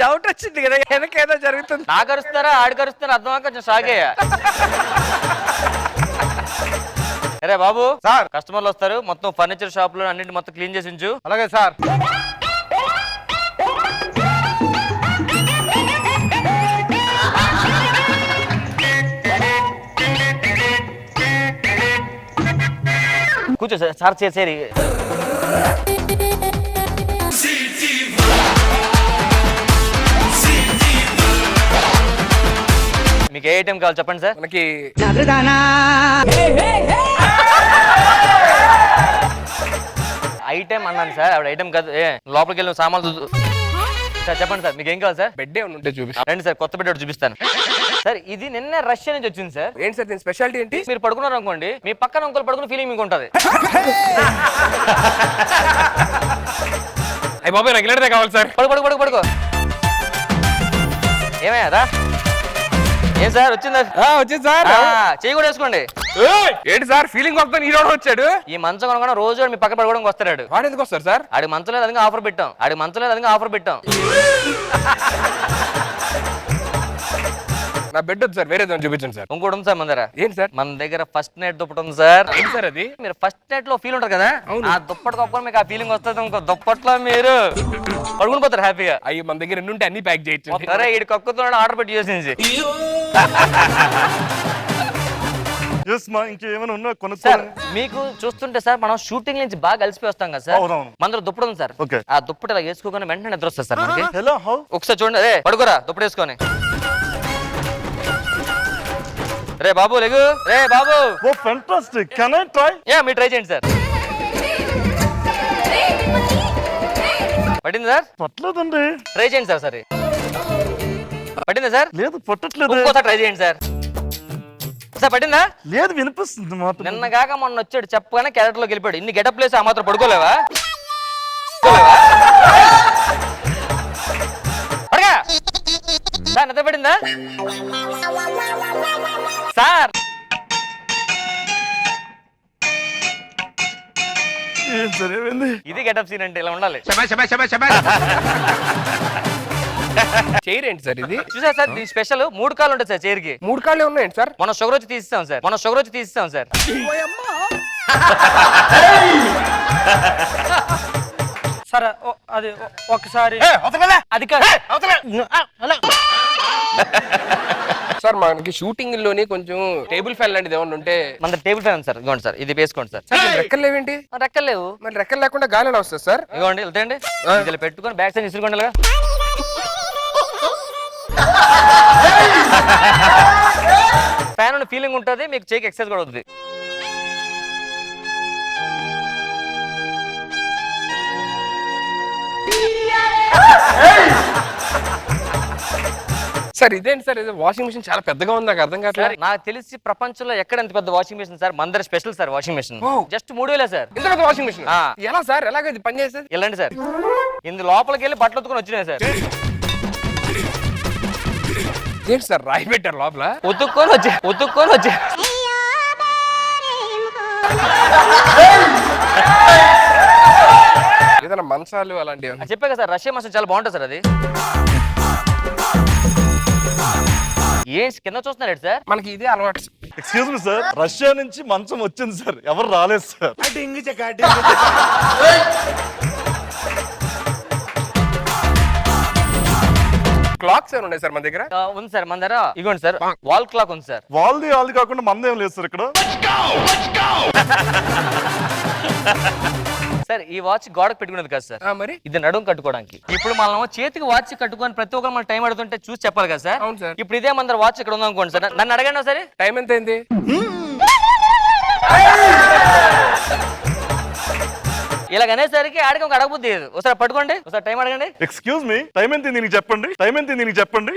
Doubt వచ్చింది కదా వెనకేదో జరుగుతుంది. నాకు అరుస్తారా ఆడికి అరుస్తారా అర్థం కొంచెం సాగేయ. అరే బాబు సార్ కస్టమర్లు వస్తారు, మొత్తం ఫర్నిచర్ షాప్ లో అన్నింటి మొత్తం క్లీన్ చేసి ఉంచు. అలాగే సార్. కూర్చో సార్. సార్ చేసేరి మీకు ఏ ఐటెం కావాలి చెప్పండి సార్. మనకి ఐటెం అన్నాను సార్, ఆవిడ ఐటెం కాదు. లోపలికి వెళ్ళిన సామాన్లు సార్. చెప్పండి సార్ మీకు ఏం కావాలి సార్. బెడ్ ఏమైనా ఉంటే చూపిస్తాను. రండి సార్, కొత్త బెడ్ ఒకటి చూపిస్తాను సార్. ఇది నిన్న రష్యా నుంచి వచ్చింది సార్. ఏంటి సార్ దీని స్పెషాలిటీ ఏంటి? మీరు పడుకున్నారు అనుకోండి, మీ పక్కన ఇంకోరు పడుకున్న ఫీలింగ్ మీకు ఉంటుంది. అయ్యి బాబాయ్ నాకు ఇలాంటిదే కావాలి సార్. పడుకో పడుకో పడుకో. ఏమయ్యారా? ఏం సార్ వచ్చిందా? వచ్చింది సార్. చెయ్యి కూడా వేసుకోండి. ఏంటి సార్ ఫీలింగ్ వస్తాను ఈరోజు వచ్చాడు. ఈ మంచం కొనుక్కున్న రోజు మీ పక్క పడుకోవడానికి వస్తాడు. వాడు ఎందుకు వస్తారు సార్? ఆడి మంచం లేదు అందుకే ఆఫర్ పెట్టాం. ఆడి మంచం లేదు అందుకే ఆఫర్ పెట్టాం. నా బెడ్ వద్దు సార్, వేరే చూపించండి సార్. ఇంకోటి ఉంది సార్ మన దగ్గర. ఏంటి సార్? మన దగ్గర ఫస్ట్ నైట్ దుప్పటి ఉంది సార్. ఏంటి సార్ అది? మీరు ఫస్ట్ నైట్ లో ఫీల్ ఉంటారు కదా, అవును. ఆ దుప్పటి కప్పుకొని మీకు ఆ ఫీలింగ్ వస్తుంది. ఇంకో దుప్పట్లో మీరు పడుకుని పోతారు హ్యాపీగా. అయ్యి మన దగ్గర ఎన్ని ఉంటే అన్ని ప్యాక్ చేయొచ్చు. సరే ఈడి కక్కుతో ఆర్డర్ పెట్టి చేసింది ఇంకేమైనా ఉన్నా సార్. కొనుక్కోవాలి. మీకు చూస్తుంటే సార్ మనం షూటింగ్ నుంచి బాగా కలిసిపోయి వస్తాం కదా సార్. అవునవును. మన దగ్గర దుప్పటి ఉంది సార్. ఓకే. ఆ దుప్పటి ఇలా వేసుకోగానే వెంటనే నిద్ర వస్తుంది సార్ మనకి. హలో హౌ ఒకసారి చూడండి. అదే పడుకోరా దుప్పటి వేసుకొని. రే బాబు లేగు. రే బాబు. Oh fantastic. Can I try? మీరు ట్రై చేయండి సార్. పట్టింది సార్? పట్టలేదండి. ట్రై చేయండి సార్. సరే పట్టిందా సార్? లేదు పట్టట్లేదు. ఇంకోసారి ట్రై చేయండి సార్. సార్ పట్టిందా? లేదు వినిపిస్తుంది మాట. నిన్న కాక మొన్న వచ్చాడు చెప్పగానే క్యారెక్టర్ లోకి వెళ్ళిపోయాడు. ఇన్ని గెటప్ ప్లేస్ ఆ మాత్రం పడుకోలేవా? పడగా సార్ నిద్ర పడిందా సార్? ఏం సరేమైంది? ఇది గెటప్ సీన్ అంటే ఇలా ఉండాలి. చైర్ ఏంటి సార్ ఇది? చూసా సార్ దీని స్పెషల్ 3 కాళ్ళు ఉంటాయి సార్ చైర్ కి. 3 కాళ్ళే ఉన్నాయండి సార్. మన షుగర్ వచ్చి తీసిస్తాం సార్. మన షుగర్ వచ్చి తీసిస్తాం సార్. సరే అది ఒకసారి అది సార్ మనకి షూటింగ్ లోని కొంచెం టేబుల్ ఫ్యాన్ లాంటిది ఏమన్నా ఉంటే. మన టేబుల్ ఫ్యాన్ సార్. ఇదిగోండి సార్, ఇది వేసుకోండి సార్. రెక్కలు లేవేంటి? రెక్కలు లేవు. మరి రెక్కలు లేకుండా గాలి ఎలా వస్తుంది సార్? ఇదిగోండి వెళ్తాయండి. ఇలా పెట్టుకొని బ్యాక్ సైడ్ ఇసురుకోండి. ఇలాగా ఫ్యాన్ ఫీలింగ్ ఉంటుంది మీకు. చేకి ఎక్సర్సైజ్ కూడా అవుతుంది. సార్ ఇదేంటి సార్? వాషింగ్ మిషన్ చాలా పెద్దగా ఉంది, నాకు అర్థం కావట్లేదు. నాకు తెలిసి ప్రపంచంలో ఎక్కడ ఎంత పెద్ద వాషింగ్ మిషన్ సార్. మన దగ్గర special sir washing machine. Just 3000 sir. ఇంత పెద్ద వాషింగ్ మిషన్ ఎలా సార్? ఎలాగ ఇది పని చేస్తుంది? వెళ్ళండి సార్. ఇందు లోపలికి వెళ్ళి బట్టలు ఉతుకొని వచ్చినాయి సార్. ఏంటి సార్ రాయి పెట్టారు లోపల? ఉతుక్కొని వచ్చి ఏదైనా మంచాలు అలాంటివి చెప్పా కదా సార్. రష్యా మసాలా చాలా బాగుంటుంది సార్. అది ఏం కింద చూస్తున్నారు సార్? మనకి ఇదే అలవాటు. ఎక్స్క్యూజ్ మీ సార్, రష్యా నుంచి మంచం వచ్చింది సార్, ఎవరు రాలేదు సార్. క్లాక్స్ ఏమైనా ఉన్నాయి సార్ మన దగ్గర? ఉంది సార్ మన దగ్గర. ఇగోండి సార్ వాల్ క్లాక్ ఉంది సార్. వాళ్ళది కాకుండా మందేం లేదు సార్ ఇక్కడ. సార్ ఈ వాచ్ గోడకు పెట్టుకునేది కాదు సార్, మరి ఇది నడుము కట్టుకోవడానికి. ఇప్పుడు మనం చేతికి వాచ్ కట్టుకొని ప్రతి ఒక్కరు మన టైం అడుగుతుంటే చూసి చెప్పాలి కదా సార్. అవును సార్. ఇప్పుడు ఇదే మన వాచ్ ఇక్కడ ఉంది అనుకోండి సార్, నన్ను అడగండి ఒకసారి టైం ఎంత అయింది. ఇలాగనేసరికి ఆడికి ఒక అడగబుద్ది లేదు. ఒకసారి పట్టుకోండి, ఒకసారి టైం అడగండి. ఎక్స్క్యూజ్ మీ, టైం ఎంత దీనికి చెప్పండి, టైం ఎంత దీనికి చెప్పండి.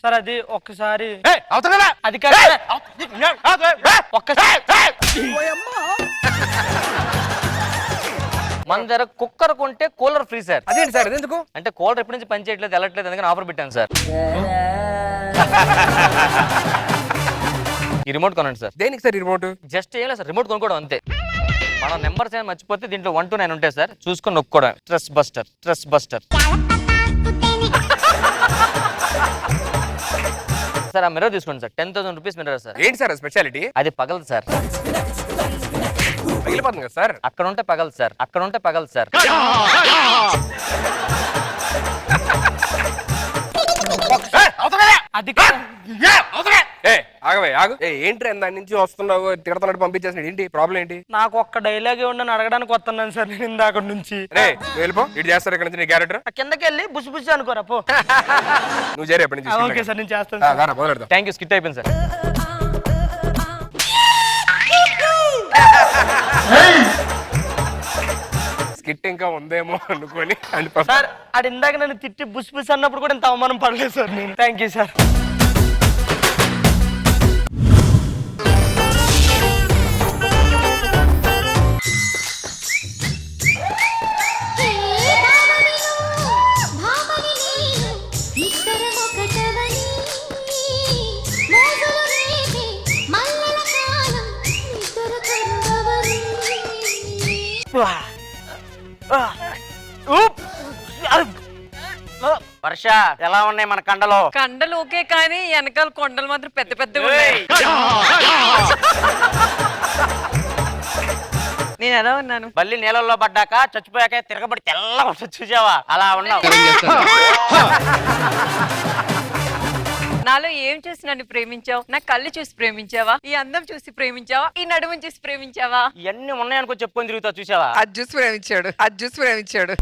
సార్ అది ఒక్కసారి అది కాదు ఒక్కసారి. మన దగ్గర కుక్కర్ కొంటే కూలర్ ఫ్రీ సార్. అదేంటి సార్? అదెందుకు? అంటే కూలర్ ఎప్పటి నుంచి పని చేయట్లేదు, వెళ్ళట్లేదు, అందుకని ఆఫర్ పెట్టాను సార్. ఈ రిమోట్ కొనండి సార్. దేనికి సార్ రిమోట్? జస్ట్ ఏం లేదు సార్, రిమోట్ కొనుక్కోవడం అంతే. మనం నెంబర్స్ ఏమైనా మర్చిపోతే దీంట్లో 1 to 9 ఉంటాయి సార్, చూసుకొని నొక్కోవడం. Trust buster. సార్ ఆ మిర్రర్ తీసుకోండి సార్, 10,000 రూపీస్ మిర్రర్ సార్. ఏంటి సార్ స్పెషాలిటీ? అది పగలదు సార్, పగిలిపోతుంది కదా సార్. అక్కడ ఉంటే పగలదు సార్. అది ఆగు. ఏంటి దాని నుంచి వస్తున్నావు, తిడతాడు పంపించేసిన ఏంటి ప్రాబ్లం ఏంటి? నాకు ఒక్క డైలాగే ఉండని అడగడానికి వస్తున్నాను సార్ నేను ఇందాక నుంచి. రే వెళ్ళిపో, ఇటు చేస్తారు ఇక్కడ నుంచి నీ క్యారెక్టర్. ఆ కిందకి వెళ్ళి బుసి అనుకోరా పో. నువ్వు చేరే ఎప్పటి నుంచి. ఓకే సార్ నేను చేస్తాను సార్. మొదలెడతాం. థ్యాంక్ యూ, స్కిట్ అయిపోయింది సార్. స్కిట్ ఇంకా ఉందేమో అనుకోని సార్ అది ఇందాక నన్ను తిట్టి బుసి అన్నప్పుడు కూడా ఇంత అవమానం పడలేదు సార్ నేను. Thank you sir. వర్ష, ఎలా ఉన్నాయి మన కండలో? కండలు ఓకే కానీ వెనకాల కొండలు మాత్రం పెద్ద పెద్దగా ఉన్నాయి. నేను ఎలా ఉన్నాను? బల్లి నీళ్ళల్లో పడ్డాక చచ్చిపోయాక తిరగబడి తెల్లగా చూసావా, అలా ఉన్నావు. నాలో ఏం చూసి నన్ను ప్రేమించావు? నా కళ్ళు చూసి ప్రేమించావా? ఈ అందం చూసి ప్రేమించావా? ఈ నడుము చూసి ప్రేమించావా? ఇవన్నీ ఉన్నాయనుకో చెప్పుకొని తిరుగుతా చూసావా? అది చూసి ప్రేమించాడు.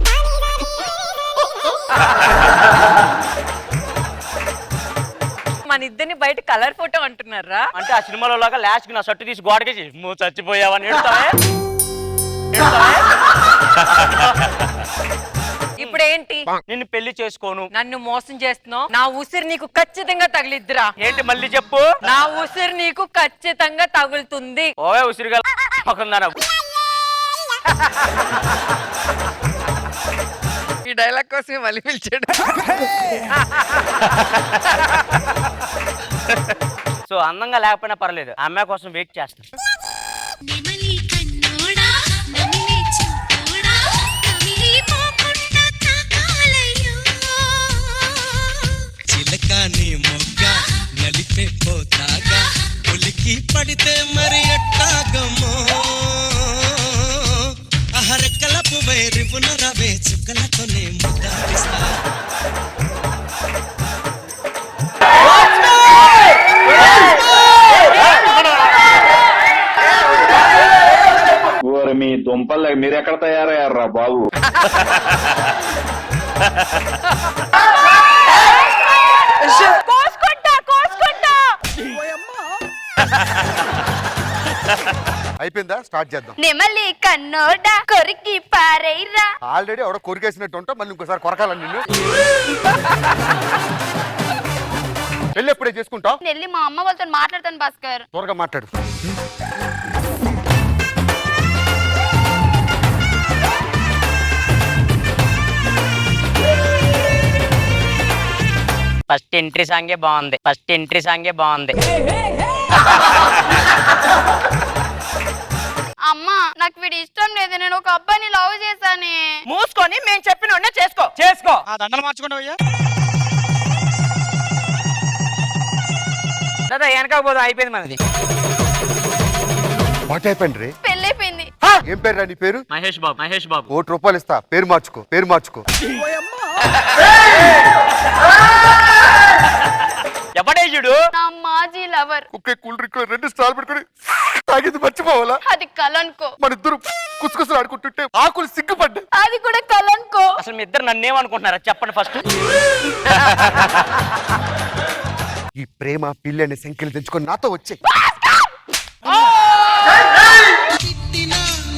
మన ఇద్దరిని బయట కలర్ ఫోటో అంటున్నారా? అంటే ఆ సినిమాలో లాగా లాస్ట్ కి నా షర్టు తీసి గోడకేసి నువ్వు చచ్చిపోయావని ఇప్పుడు ఏంటి? నిన్ను పెళ్లి చేసుకోను. నన్ను మోసం చేస్తున్నావు. నా ఉసిరి నీకు ఖచ్చితంగా తగిలిద్దురా. ఏంటి మళ్ళీ చెప్పు? నా ఉసిరి నీకు ఖచ్చితంగా తగులుతుంది. ఓవే ఉసిరిగా ఈ డైలాగ్ కోసమే మళ్ళీ పిలిచాడు. సో అందంగా లేకపోయినా పర్లేదు, అమ్మాయి కోసం వెయిట్ చేస్తాను. చిలకాని మొగ్గ నలిపే పోతాగా ఉలికి పడితే మరి ఎట్టాగమో అహరెక్కలపు వైరిపున రవే చుక్కలతోనే ముద్దాడిస్తా. మీ దుంపలు మీరు ఎక్కడ తయారయ్యారా బాబు? అయిపోయిందా? స్టార్ట్ చేద్దాం. నెమలి కన్నోడా కొరికి పారేరా. ఆల్రెడీ ఎవడో కొరికేసినట్టు ఉంటా, మళ్ళీ ఇంకోసారి కొరకాలని నిన్ను. పెళ్ళి ఎప్పుడే చేసుకుంటావు? వెళ్ళి మా అమ్మ వాళ్ళతో మాట్లాడతాను భాస్కర్. త్వరగా మాట్లాడు. ఫస్ట్ ఎంట్రీ సాంగే బాగుంది. అమ్మా నాకు వీడి ఇష్టం లేదు, నేను ఒక అబ్బాయిని లవ్ చేశానే. మూసుకొని మేము చెప్పిన చేసుకో. దండలు మార్చుకుంటా అయ్యా. దాదా వెనకపోదాం, అయిపోయింది మనది. వాట్ అయిపోయింది రే? పెళ్ళైపోయింది. ఏం పేరు రా నీ పేరు? మహేష్ బాబు. ₹1 ఇస్తా, పేరు మార్చుకో. ఎవడేయుడు? నా మాజీ లవర్. కుక్కే కూల్ డ్రింక్ 2 స్టాల్ పెట్టుకుని తాగింది మర్చిపోవాలా? అది కలనుకో. మన ఇద్దరు కుసుకుసలు ఆడుకుంటుంటే ఆకులు సిగ్గుపడ్డా. అది కూడా కలనుకో. అసలు మీ ఇద్దరు నన్నేమనుకుంటున్నారా చెప్పండి ఫస్ట్. ఈ ప్రేమ పిల్లి అనే సంఖ్యలు తెంచుకొని నాతో వచ్చే.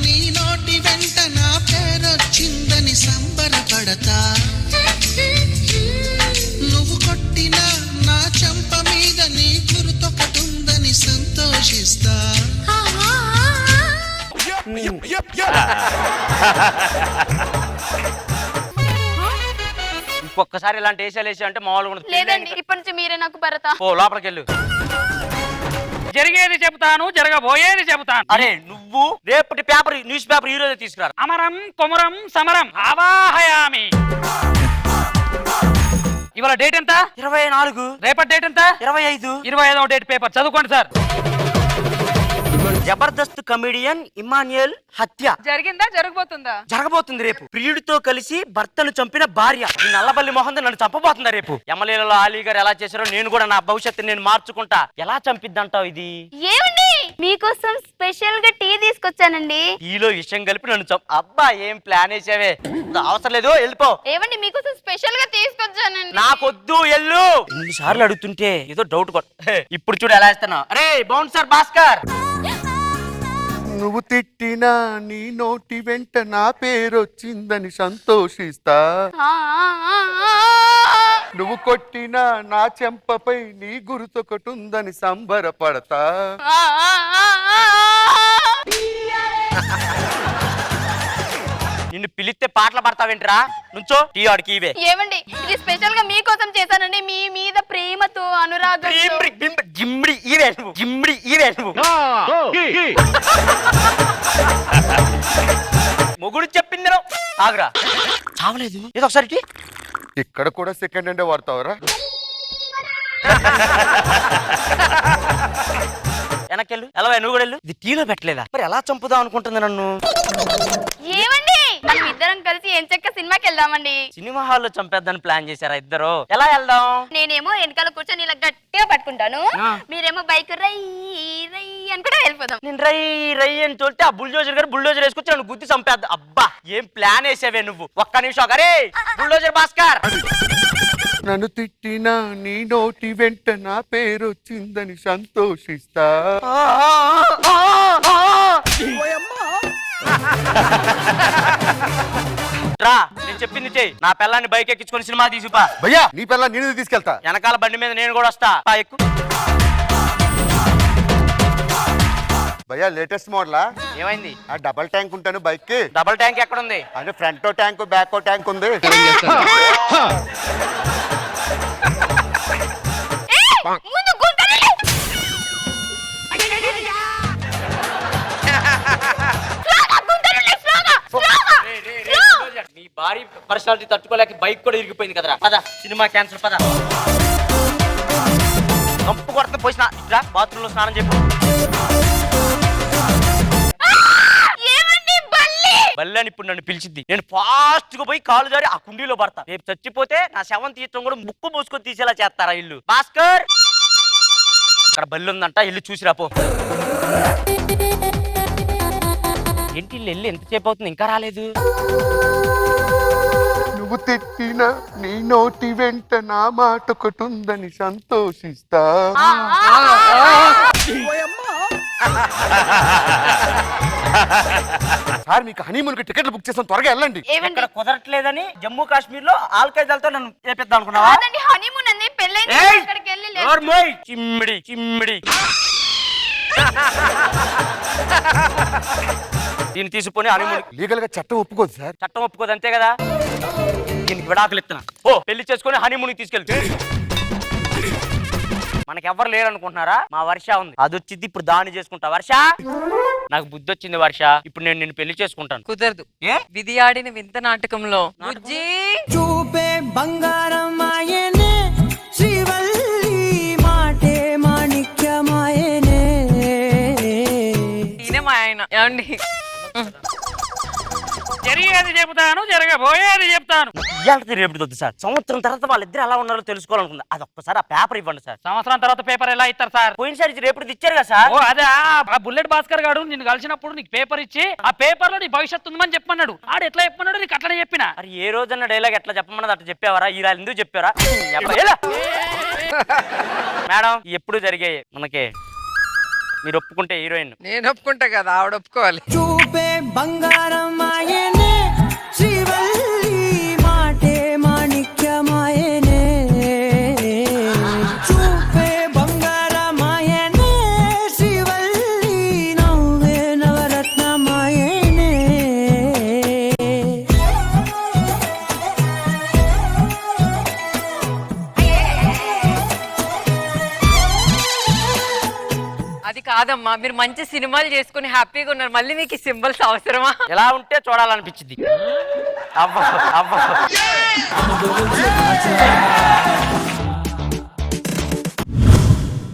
నీ నోటి వెంట నా పేరొచ్చిందని సంబరపడతా, నువ్వు కొట్టిన నా చెంప మీద నీ గుర్తొకటుందని సంతోషిస్తా. ఇంకొకసారి ఇలాంటి వేసాలు వేసా అంటే మామూలుగా ఉండదు. లేదండి, ఇప్పటి నుంచి మీరే నాకు భరత. ఓ లోపలికి వెళ్ళు. జరిగేది చెబుతాను, జరగబోయేది చెబుతాను. అరే నువ్వు రేపటి పేపర్ న్యూస్ పేపర్ ఈ రోజే తీసుకురా. అమరం కొమరం సమరం ఆవాహయామి. ఇవాళ డేట్ ఎంత? 24. రేపటి డేట్ ఎంత? 25. 25వ డేట్ పేపర్ చదువుకోండి సార్. జబర్దస్త్ కమెడియన్ ఇమాన్యుయల్ హత్య జరిగిందా జరగబోతుందా? జరగబోతుంది రేపు. ప్రియుడితో కలిసి భర్తను చంపిన భార్య ఈ నల్లబల్లి మొహం నన్ను చంపబోతుందా రేపు. ఎమ్మెల్యేలలో ఆలీ గారు ఎలా చేశారో నేను కూడా నా భవిష్యత్తు నేను మార్చుకుంటా. ఎలా చంపిద్దంటావు ఇది? ఏమండి మీకోసం స్పెషల్ గా టీ తీసుకొచ్చానండి. ఈలో విషయం కలిపి నన్ను అబ్బా ఏం ప్లాన్ వేసావే. అవసరం లేదు వెళ్ళిపో. ఏమండి మీకోసం స్పెషల్ గా తీసుకొచ్చానండి. నాకొద్దు ఎల్లు. ఎన్నిసార్లు అడుగుతుంటే ఏదో డౌట్ ఇప్పుడు చూడు ఎలా ఇస్తున్నా. అరే బాగుంది సార్ భాస్కర్. నువ్వు తిట్టినా నీ నోటి వెంట నా పేరొచ్చిందని సంతోషిస్తా. ఆ, ఆ, ఆ, ఆ. నువ్వు కొట్టినా నా చెంపపై నీ గుర్తొకటుందని సంబరపడతా. ఆ, ఆ, ఆ, ఆ. నిన్ను పిలిస్తే పాటలు పడతావేంట్రా? నుంచో టీ ఆడికి ఇవే. ఏమండి ఇది స్పెషల్ గా మీకోసం చేశానండి. మీ మీద ప్రేమతో అనురాగం. జిమ్మిడి ఇవే నువ్వు. జిమ్మిడి ఇవే నువ్వు. మొగుడు చెప్పింది ఆగురా. చావలేదు ఏదో ఒకసారి. ఇక్కడ కూడా సెకండ్ హ్యాండ్ వాడతావరా? వెనకెళ్ళు ఎలా నువ్వు కూడా వెళ్ళు. ఇది టీలో పెట్టలేదా? మరి ఎలా చంపుదాం అనుకుంటుంది నన్ను? ఏమండి మనం ఇద్దరం కలిసి ఎంచక్క సినిమాకి వెళ్దామండి. సినిమా హాల్లో చంపేద్దని ప్లాన్ చేశారా ఇద్దరు? ఎలా వెళ్దాం? నేనేమో వెనకాల కూర్చొని ఇలా గట్టిగా పట్టుకుంటాను. మీరేమో బైక్ రై రై అని కూడా వెళ్ళిపోదాం. నేను రై రై అని తోలితే ఆ బుల్డోజర్ గారు బుల్డోజర్ వేసుకొచ్చి నన్ను గుద్ది చంపేద్దా. అబ్బా ఏం ప్లాన్ వేసావే నువ్వు. ఒక్క నిమిషం. అరే బుల్డోజర్ భాస్కర్. నన్ను తిట్టినా నీ నోటి వెంట నా పేరొచ్చిందని సంతోషిస్తా. రా నేను చెప్పింది చెయ్యి. నా పిల్లాన్ని బైక్ ఎక్కించుకొని సినిమా తీసుపా. భయ్యా నీ పిల్ల నేను తీసుకెళ్తా. వెనకాల బండి మీద నేను కూడా వస్తా. ఎక్కు. భయ్యా లేటెస్ట్ మోడలా? ఏమైంది? ఆ డబల్ ట్యాంక్ ఉంటాను బైక్ కి. డబల్ ట్యాంక్ ఎక్కడ ఉంది? అంటే ఫ్రంట్ ట్యాంక్ బ్యాక్ ట్యాంక్ ఉంది. ముందు గుంటనే నీ భారీ పర్సనాలిటీ తట్టుకోలేక బైక్ కూడా ఇరిగిపోయింది కదరా. పద సినిమా క్యాన్సిల్. పద కంపు కొడత పోయి బాత్రూమ్ లో స్నానం చెప్పు. బల్లని ఇప్పుడు నన్ను పిలిచింది. నేను ఫాస్ట్ గా పోయి కాలు జారి ఆ కుండీలో పడతా. రేపు చచ్చిపోతే నా శవం తీయటం కూడా ముక్కు మూసుకొని తీసేలా చేస్తారా ఇల్లు. భాస్కర్ అక్కడ బల్లి ఉందంట, ఇల్లు చూసిరాపో. ఏంటి ఇల్లు ఎంతసేపు అవుతుంది ఇంకా రాలేదు? నువ్వు తిట్టినా నీ నోటి వెంట నా మాట ఒకటుందని సంతోషిస్తా. సార్ మీకు హనీమూన్ కి టికెట్లు బుక్ చేస్తాం, త్వరగా వెళ్ళండి. ఇక్కడ కుదరట్లేదని జమ్మూ కాశ్మీర్ లో ఆల్ఖైదాలతో నన్ను చేపిద్దాం అనుకున్నావా? హనీమూన్ అండి పెళ్ళైంది. అక్కడికి వెళ్ళి చిమ్మిడి చిమ్మిడి. దీన్ని తీసుకొని హనీమూన్. లీగల్ గా చట్టం ఒప్పుకోదు సార్. చట్టం ఒప్పుకోదు అంతే కదా. దీనికి విడాకులు ఇస్తున్నా. ఓ పెళ్లి చేసుకొని హనీమూన్ తీసుకెళ్తే మనకెవ్వరు లేరు అనుకుంటున్నారా? మా వర్ష ఉంది, అది వచ్చింది. ఇప్పుడు దాన్ని చేసుకుంటా. వర్ష నాకు బుద్ధి వచ్చింది వర్ష. ఇప్పుడు నేను నిన్ను పెళ్లి చేసుకుంటాను. కుదరదు. ఏ విధి ఆడిన వింత నాటకంలో బుజ్జి చూపే బంగారం ఆయనే, శ్రీవల్లి మాటే మాణిక్యమాయనే. ఈయన మా ఆయన. ఏమండి జరిగేది చెబుతాను, జరగబోయేది చెప్తాను. ఇవాళ రేపు వద్దు సార్. సంవత్సరం తర్వాత వాళ్ళిద్దరు ఎలా ఉన్నారో తెలుసుకోవాలనుకుంది. అది ఒక్కసారి ఆ పేపర్ ఇవ్వండి సార్. సంవత్సరం తర్వాత పేపర్ ఎలా ఇస్తారు సార్? పోయినసారి రేపు ఇచ్చారు కదా సార్. ఓ అదే ఆ బుల్లెట్ భాస్కర్ గారు నిన్ను కలిసినప్పుడు నీకు పేపర్ ఇచ్చి ఆ పేపర్ లో నీ భవిష్యత్తు ఉందని చెప్పమన్నాడు. ఆడు ఎట్లా చెప్పమన్నాడు నీకు అట్లనే చెప్పిన. మరి ఏ రోజన్న డైలాగ్ ఎట్లా చెప్పమన్నది అట్లా చెప్పేవారా? ఈ రాళ్ళు ఎందుకు చెప్పారా? మేడం ఎప్పుడు జరిగాయి మనకి. మీరు ఒప్పుకుంటే హీరోయిన్. నేను ఒప్పుకుంటా కదా, ఆవిడ ఒప్పుకోవాలి. చూపే బంగారం ఆయనే, శ్రీవల్లి మాటే మాణిక్యమాయనే. చూపే బంగారం ఆయనే, శ్రీవల్లి నవ్వే నవరత్నమాయనే. అది కాదమ్మా, మీరు మంచి సినిమాలు చేసుకుని హ్యాపీగా ఉన్నారు, మళ్ళీ మీకు ఈ సింబల్స్ అవసరమా? ఎలా ఉంటే చూడాలనిపించింది. అబ్బా అబ్బా